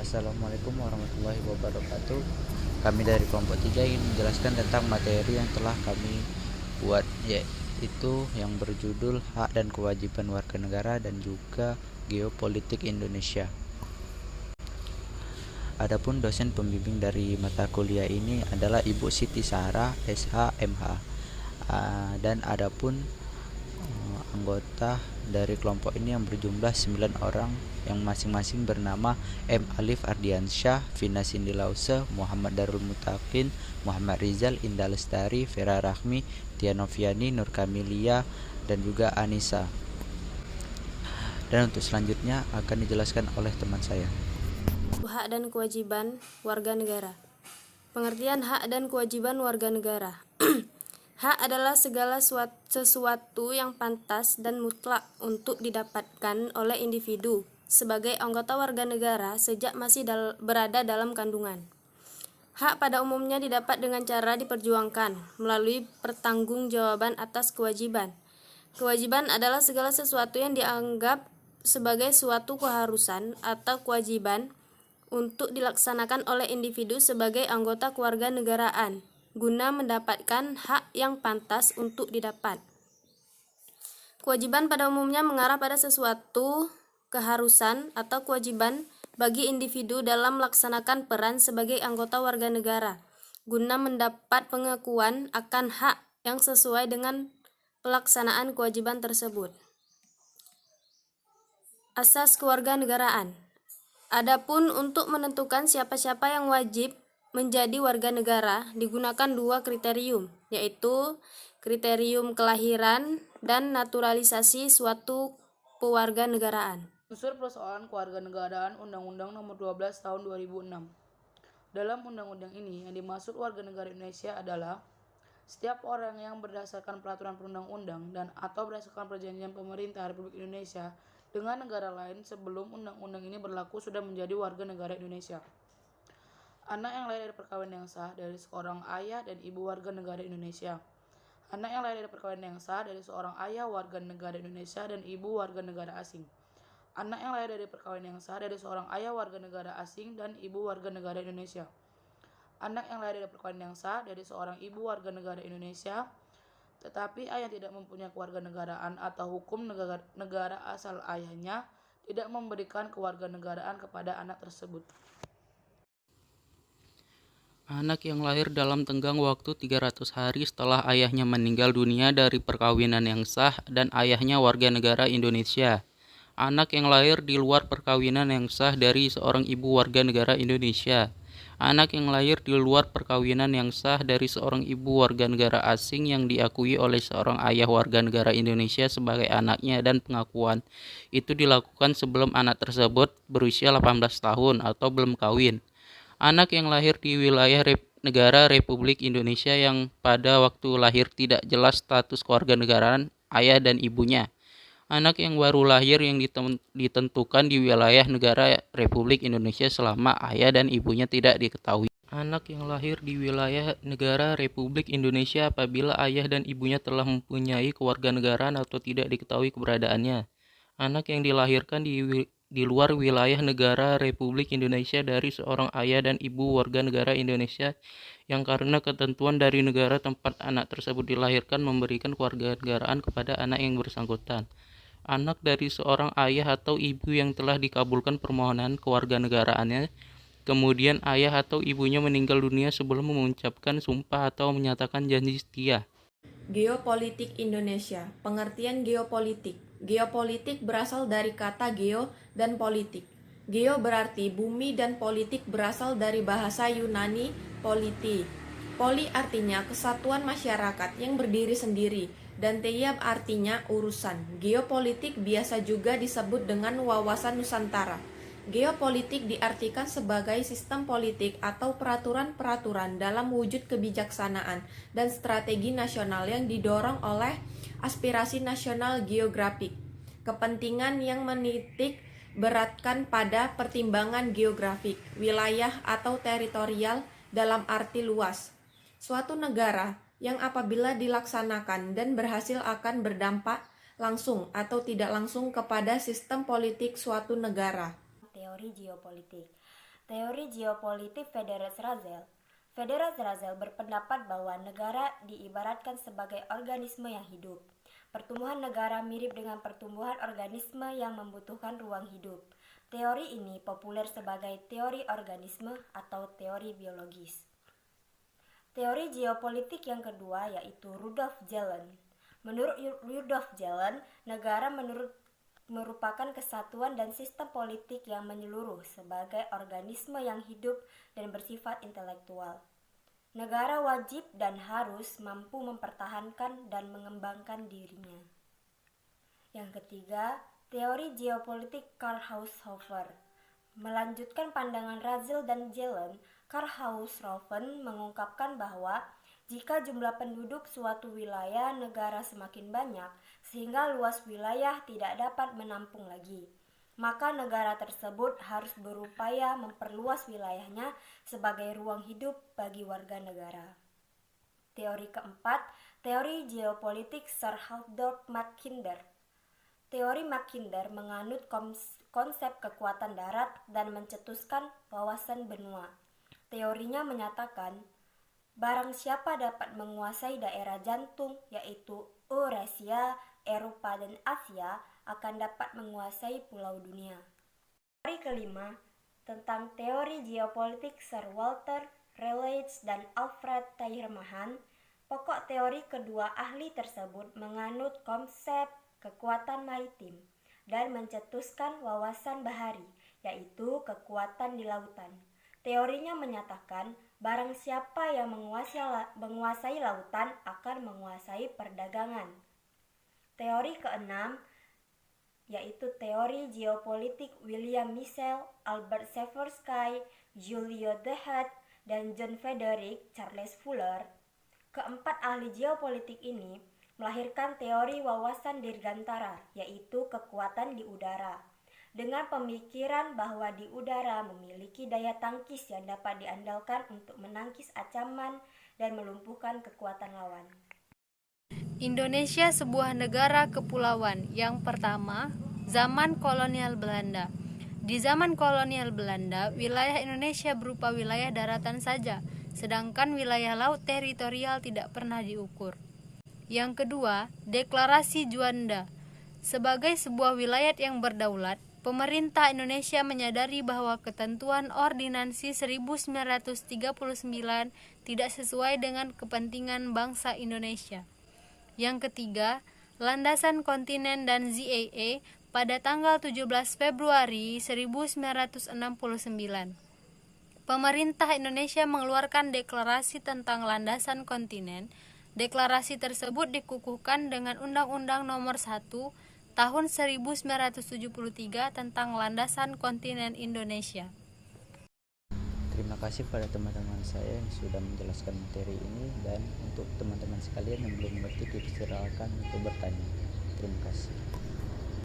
Assalamualaikum warahmatullahi wabarakatuh. Kami dari kelompok 3 ingin menjelaskan tentang materi yang telah kami buat, yaitu yang berjudul Hak dan Kewajiban Warga Negara dan juga Geopolitik Indonesia. Adapun dosen pembimbing dari mata kuliah ini adalah Ibu Siti Sarah, SH, MH. Dan adapun anggota dari kelompok ini yang berjumlah 9 orang yang masing-masing bernama M. Alif Ardiansyah, Vina Cindy Lause, Muhammad Darul Mutakin, Muhammad Rizal, Indah Lestari, Vera Rahmi, Tia Noviani, Nur Kamilia, dan juga Anissa. Dan untuk selanjutnya akan dijelaskan oleh teman saya. Hak dan kewajiban warga negara. Pengertian hak dan kewajiban warga negara. Hak adalah segala sesuatu yang pantas dan mutlak untuk didapatkan oleh individu sebagai anggota warga negara sejak masih berada dalam kandungan. Hak pada umumnya didapat dengan cara diperjuangkan melalui pertanggungjawaban atas kewajiban. Kewajiban adalah segala sesuatu yang dianggap sebagai suatu keharusan atau kewajiban untuk dilaksanakan oleh individu sebagai anggota kewarganegaraan guna mendapatkan hak yang pantas untuk didapat. Kewajiban pada umumnya mengarah pada sesuatu keharusan atau kewajiban bagi individu dalam melaksanakan peran sebagai anggota warga negara guna mendapat pengakuan akan hak yang sesuai dengan pelaksanaan kewajiban tersebut. Asas kewarganegaraan. Adapun untuk menentukan siapa-siapa yang wajib menjadi warga negara digunakan dua kriterium, yaitu kriterium kelahiran dan naturalisasi suatu pewarganegaraan. Unsur persoalan kewarganegaraan Undang-Undang Nomor 12 Tahun 2006. Dalam undang-undang ini yang dimaksud warga negara Indonesia adalah setiap orang yang berdasarkan peraturan perundang-undang dan atau berdasarkan perjanjian pemerintah Republik Indonesia dengan negara lain sebelum undang-undang ini berlaku sudah menjadi warga negara Indonesia. Anak yang lahir dari perkawinan yang sah dari seorang ayah dan ibu warga negara Indonesia. Anak yang lahir dari perkawinan yang sah dari seorang ayah warga negara Indonesia dan ibu warga negara asing. Anak yang lahir dari perkawinan yang sah dari seorang ayah warga negara asing dan ibu warga negara Indonesia. Anak yang lahir dari perkawinan yang sah dari seorang ibu warga negara Indonesia, tetapi ayah tidak mempunyai kewarganegaraan atau hukum negara asal ayahnya tidak memberikan kewarganegaraan kepada anak tersebut. Anak yang lahir dalam tenggang waktu 300 hari setelah ayahnya meninggal dunia dari perkawinan yang sah dan ayahnya warga negara Indonesia. Anak yang lahir di luar perkawinan yang sah dari seorang ibu warga negara Indonesia. Anak yang lahir di luar perkawinan yang sah dari seorang ibu warga negara asing yang diakui oleh seorang ayah warga negara Indonesia sebagai anaknya dan pengakuan itu dilakukan sebelum anak tersebut berusia 18 tahun atau belum kawin. Anak yang lahir di wilayah negara Republik Indonesia yang pada waktu lahir tidak jelas status kewarganegaraan ayah dan ibunya. Anak yang baru lahir yang ditentukan di wilayah negara Republik Indonesia selama ayah dan ibunya tidak diketahui. Anak yang lahir di wilayah negara Republik Indonesia apabila ayah dan ibunya telah mempunyai kewarganegaraan atau tidak diketahui keberadaannya. Anak yang dilahirkan di luar wilayah negara Republik Indonesia dari seorang ayah dan ibu warga negara Indonesia yang karena ketentuan dari negara tempat anak tersebut dilahirkan memberikan kewarganegaraan kepada anak yang bersangkutan. Anak dari seorang ayah atau ibu yang telah dikabulkan permohonan kewarganegaraannya, kemudian ayah atau ibunya meninggal dunia sebelum mengucapkan sumpah atau menyatakan janji setia. Geopolitik Indonesia. Pengertian geopolitik. Geopolitik berasal dari kata geo dan politik. Geo berarti bumi dan politik berasal dari bahasa Yunani politi. Poli artinya kesatuan masyarakat yang berdiri sendiri dan teia artinya urusan. Geopolitik biasa juga disebut dengan wawasan Nusantara. Geopolitik diartikan sebagai sistem politik atau peraturan-peraturan dalam wujud kebijaksanaan dan strategi nasional yang didorong oleh aspirasi nasional geografik, kepentingan yang menitik beratkan pada pertimbangan geografik, wilayah atau teritorial dalam arti luas. Suatu negara yang apabila dilaksanakan dan berhasil akan berdampak langsung atau tidak langsung kepada sistem politik suatu negara. Teori geopolitik. Teori geopolitik Federic Razel. Federic Razel berpendapat bahwa negara diibaratkan sebagai organisme yang hidup. Pertumbuhan negara mirip dengan pertumbuhan organisme yang membutuhkan ruang hidup. Teori ini populer sebagai teori organisme atau teori biologis. Teori geopolitik yang kedua yaitu Rudolf Gehlen. Menurut Rudolf Gehlen, negara merupakan kesatuan dan sistem politik yang menyeluruh sebagai organisme yang hidup dan bersifat intelektual. Negara wajib dan harus mampu mempertahankan dan mengembangkan dirinya. Yang ketiga, teori geopolitik Karl Haushofer. Melanjutkan pandangan Razel dan Gehlen, Karl Haushofer mengungkapkan bahwa jika jumlah penduduk suatu wilayah negara semakin banyak, sehingga luas wilayah tidak dapat menampung lagi, maka negara tersebut harus berupaya memperluas wilayahnya sebagai ruang hidup bagi warga negara. Teori keempat, teori geopolitik Sir Haldor Mackinder. Teori Mackinder menganut konsep kekuatan darat dan mencetuskan wawasan benua. Teorinya menyatakan, barang siapa dapat menguasai daerah jantung, yaitu Eurasia, Eropa, dan Asia, akan dapat menguasai pulau dunia. Teori kelima, tentang teori geopolitik Sir Walter Raleigh dan Alfred Teilhard. Pokok teori kedua ahli tersebut menganut konsep kekuatan maritim dan mencetuskan wawasan bahari, yaitu kekuatan di lautan. Teorinya menyatakan, barang siapa yang menguasai lautan akan menguasai perdagangan. Teori keenam, yaitu teori geopolitik William Michel, Albert Seversky, Julio de Hatt, dan John Frederick Charles Fuller. Keempat ahli geopolitik ini melahirkan teori wawasan dirgantara, yaitu kekuatan di udara, dengan pemikiran bahwa di udara memiliki daya tangkis yang dapat diandalkan untuk menangkis ancaman dan melumpuhkan kekuatan lawan. Indonesia sebuah negara kepulauan. Yang pertama, zaman kolonial Belanda. Di zaman kolonial Belanda, wilayah Indonesia berupa wilayah daratan saja, sedangkan wilayah laut teritorial tidak pernah diukur. Yang kedua, Deklarasi Juanda. Sebagai sebuah wilayah yang berdaulat, pemerintah Indonesia menyadari bahwa ketentuan Ordinansi 1939 tidak sesuai dengan kepentingan bangsa Indonesia. Yang ketiga, landasan kontinen dan ZAA pada tanggal 17 Februari 1969. Pemerintah Indonesia mengeluarkan deklarasi tentang landasan kontinen. Deklarasi tersebut dikukuhkan dengan Undang-Undang Nomor 1 Tahun 1973 tentang landasan kontinen Indonesia. Terima kasih pada teman-teman saya yang sudah menjelaskan materi ini, dan untuk teman-teman sekalian yang belum mengerti dipersilakan untuk bertanya. Terima kasih.